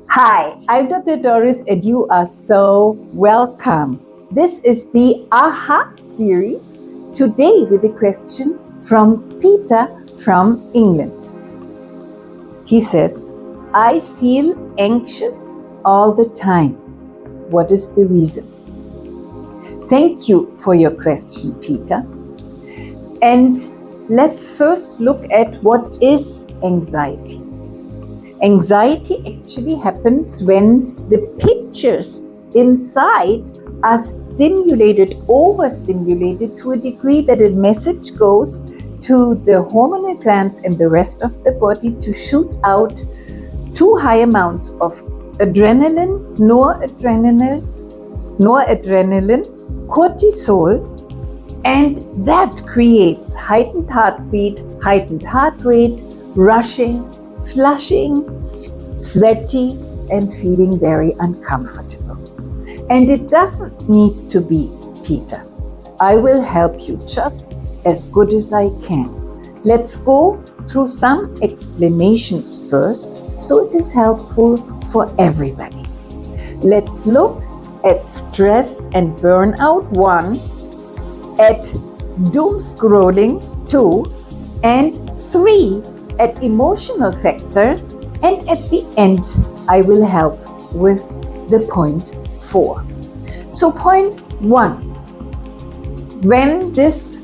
Hi, I'm Dr. Doris and you are so welcome. This is the AHA series, today with a question from Peter from England. He says, I feel anxious all the time. What is the reason? Thank you for your question, Peter. And let's first look at what is anxiety. Anxiety actually happens when the pictures inside are overstimulated to a degree that a message goes to the hormonal glands and the rest of the body to shoot out too high amounts of adrenaline, noradrenaline, cortisol, and that creates heightened heartbeat, heightened heart rate, rushing, flushing, sweaty, and feeling very uncomfortable. And it doesn't need to be, Peter. I will help you just as good as I can. Let's go through some explanations first, so it is helpful for everybody. Let's look at stress and burnout 1, at doom scrolling 2, and 3, at emotional factors, and at the end I will help with the point 4. So point 1, when this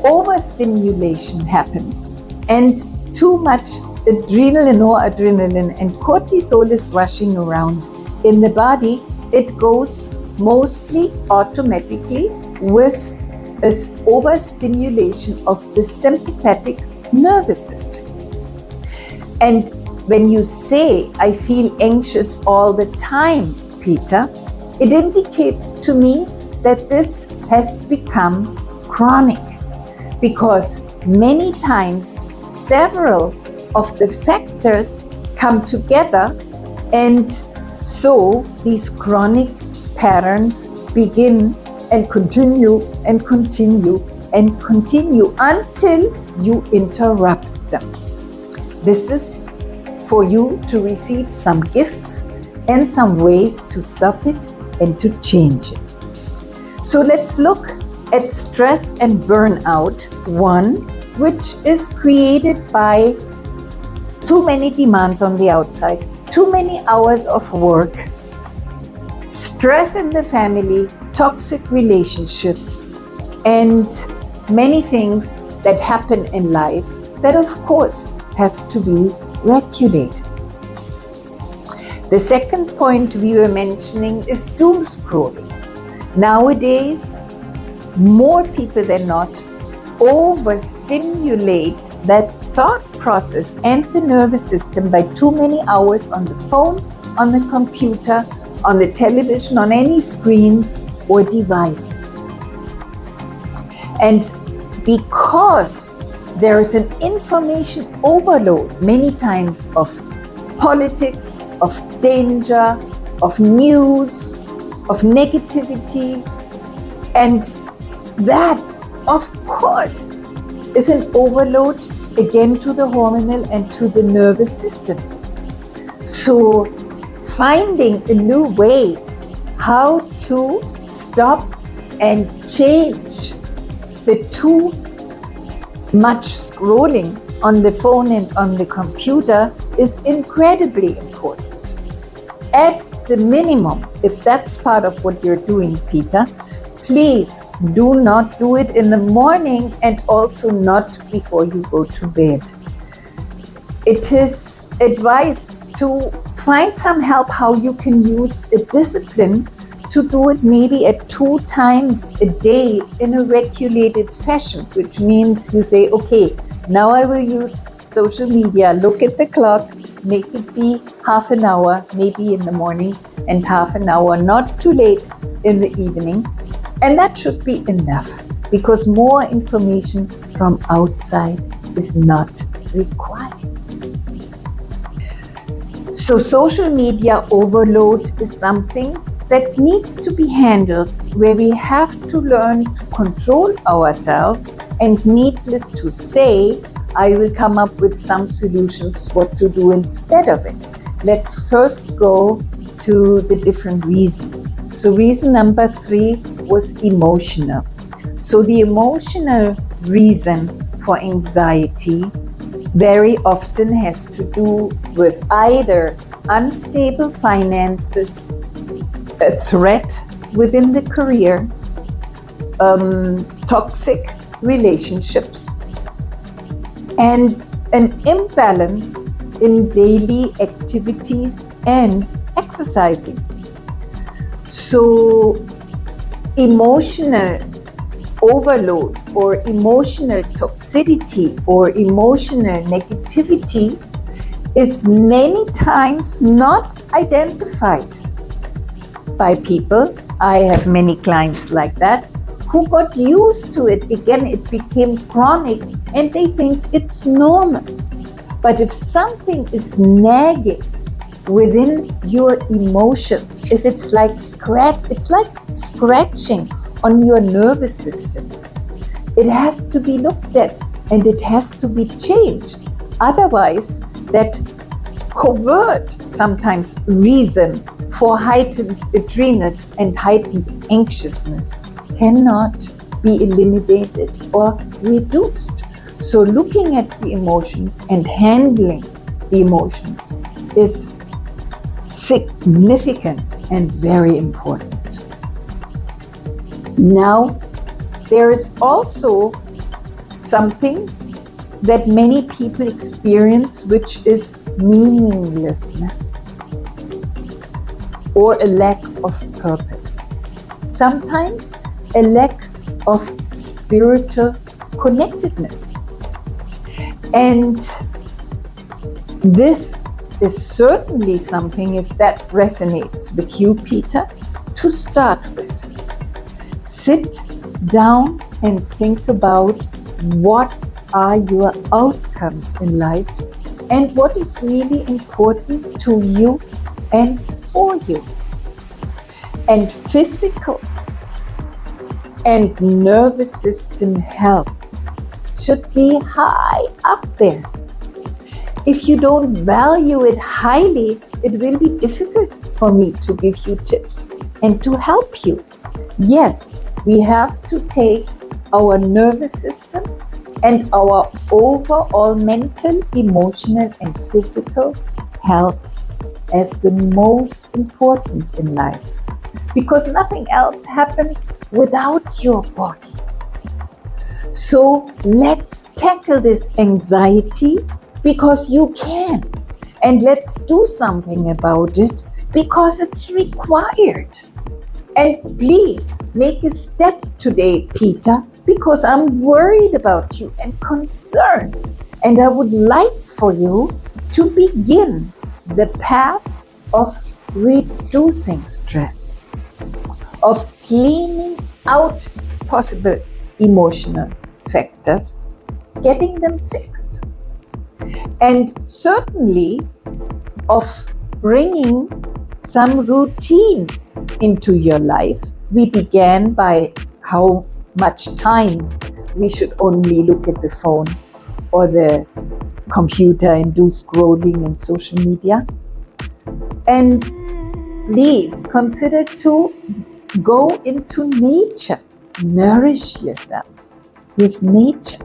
overstimulation happens and too much adrenaline, noradrenaline, and cortisol is rushing around in the body, it goes mostly automatically with this overstimulation of the sympathetic nervous system. And when you say, I feel anxious all the time, Peter, it indicates to me that this has become chronic, because many times several of the factors come together, and so these chronic patterns begin and continue and continue and continue until you interrupt them. This is for you to receive some gifts and some ways to stop it and to change it. So let's look at stress and burnout 1, which is created by too many demands on the outside, too many hours of work, stress in the family, toxic relationships, and many things that happen in life that of course have to be regulated. The second point we were mentioning is doom scrolling. Nowadays, more people than not overstimulate that thought process and the nervous system by too many hours on the phone, on the computer, on the television, on any screens or devices. And because there is an information overload many times of politics, of danger, of news, of negativity, and that, of course, is an overload again to the hormonal and to the nervous system. So finding a new way how to stop and change the too much scrolling on the phone and on the computer is incredibly important. At the minimum, if that's part of what you're doing, Peter, please do not do it in the morning and also not before you go to bed. It is advised to find some help how you can use a discipline to do it maybe at 2 times a day in a regulated fashion, which means you say, okay, now I will use social media, look at the clock, make it be half an hour, maybe in the morning, and half an hour, not too late in the evening. And that should be enough, because more information from outside is not required. So social media overload is something that needs to be handled, where we have to learn to control ourselves, and needless to say, I will come up with some solutions what to do instead of it. let's first go to the different reasons. So reason number 3 was emotional. So the emotional reason for anxiety very often has to do with either unstable finances, a threat within the career, toxic relationships, and an imbalance in daily activities and exercising. So emotional overload or emotional toxicity or emotional negativity is many times not identified by people. I have many clients like that who got used to it. Again, it became chronic and they think it's normal. But if something is nagging within your emotions, if it's like scratching on your nervous system, it has to be looked at and it has to be changed. Otherwise, that covert sometimes reason for heightened adrenals and heightened anxiousness cannot be eliminated or reduced. So looking at the emotions and handling the emotions is significant and very important. Now, there is also something that many people experience, which is meaninglessness or a lack of purpose. Sometimes a lack of spiritual connectedness. And this is certainly something, if that resonates with you, Peter, to start with. Sit down and think about what are your outcomes in life and what is really important to you and for you. And physical and nervous system health should be high up there. If you don't value it highly, it will be difficult for me to give you tips and to help you. Yes, we have to take our nervous system and our overall mental, emotional, and physical health as the most important in life, because nothing else happens without your body. So let's tackle this anxiety because you can, and let's do something about it because it's required. And please make a step today, Peter, because I'm worried about you and concerned, and I would like for you to begin the path of reducing stress, of cleaning out possible emotional factors, getting them fixed, and certainly of bringing some routine into your life. We began by how much time we should only look at the phone or the computer and do scrolling and social media. And please consider to go into nature, nourish yourself with nature.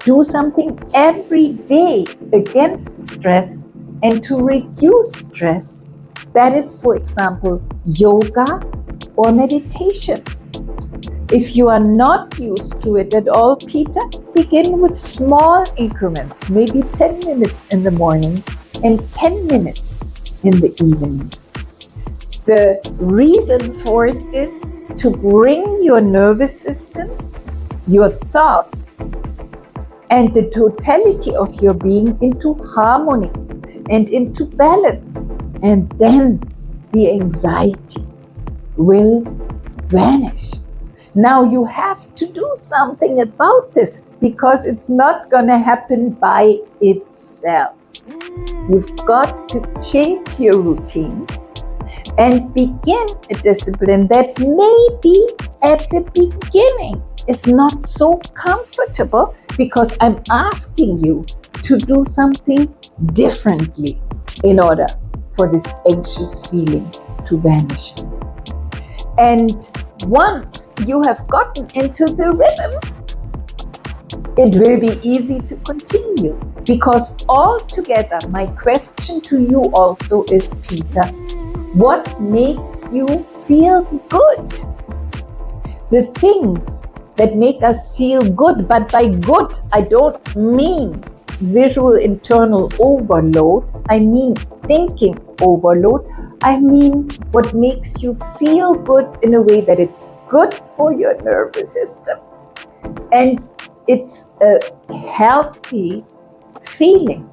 Do something every day against stress and to reduce stress. That is, for example, yoga or meditation. If you are not used to it at all, Peter, begin with small increments, maybe 10 minutes in the morning and 10 minutes in the evening. The reason for it is to bring your nervous system, your thoughts, and the totality of your being into harmony and into balance. And then the anxiety will vanish. Now you have to do something about this because it's not going to happen by itself. You've got to change your routines and begin a discipline that maybe at the beginning is not so comfortable because I'm asking you to do something differently. in order for this anxious feeling to vanish. And once you have gotten into the rhythm, it will be easy to continue, because altogether my question to you also is, Peter, what makes you feel good? The things that make us feel good, but by good I don't mean visual internal overload, I mean thinking overload, I mean what makes you feel good in a way that it's good for your nervous system and it's a healthy feeling.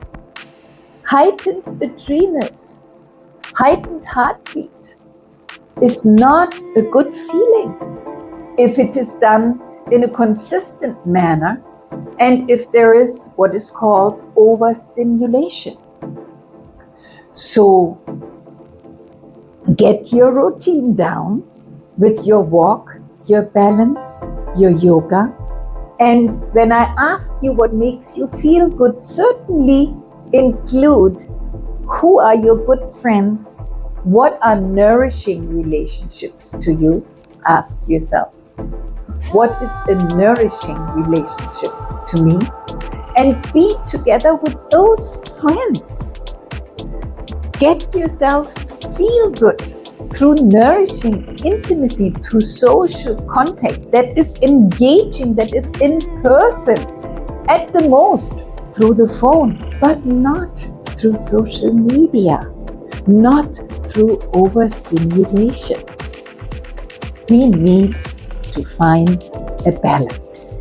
Heightened adrenals, heightened heartbeat is not a good feeling if it is done in a consistent manner and if there is what is called overstimulation. So get your routine down with your walk, your balance, your yoga. And when I ask you what makes you feel good, certainly include who are your good friends, what are nourishing relationships to you. Ask yourself, what is a nourishing relationship to me? And be together with those friends. Get yourself to feel good through nourishing intimacy, through social contact that is engaging, that is in person, at the most through the phone, but not through social media, not through overstimulation. We need to find a balance.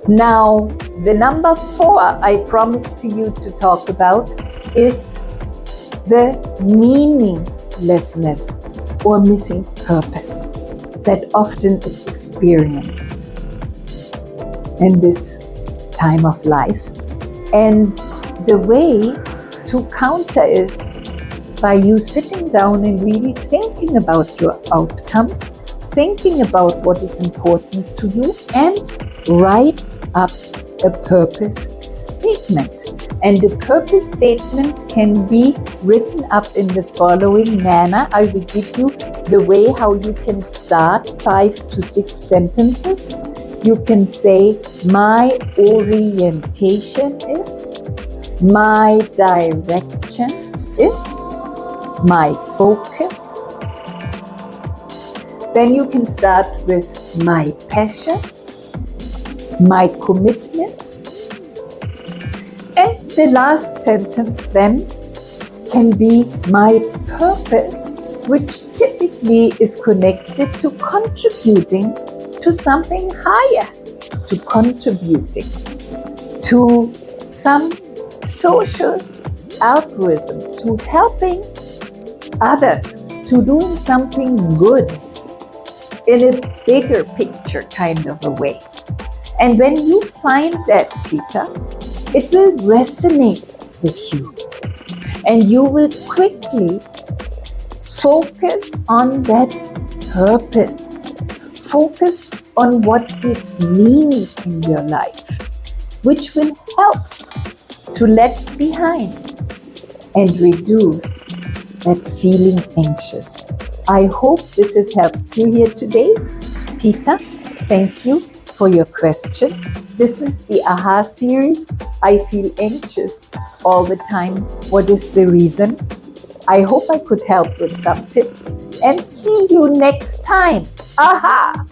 Now, the number 4 I promised to you to talk about is the meaninglessness or missing purpose that often is experienced in this time of life. And the way to counter is by you sitting down and really thinking about your outcomes, thinking about what is important to you, and write up a purpose statement. And the purpose statement can be written up in the following manner. I will give you the way how you can start 5 to 6 sentences. You can say, my orientation is, my direction is, my focus. Then you can start with my passion, my commitment. And the last sentence then can be my purpose, which typically is connected to contributing to something higher, to contributing to some social altruism, to helping others, to doing something good in a bigger picture kind of a way. And when you find that, Peter, it will resonate with you. And you will quickly focus on that purpose. Focus on what gives meaning in your life, which will help to let behind and reduce that feeling anxious. I hope this has helped you here today. Peter, thank you for your question. This is the AHA series. I feel anxious all the time. What is the reason? I hope I could help with some tips and see you next time. AHA!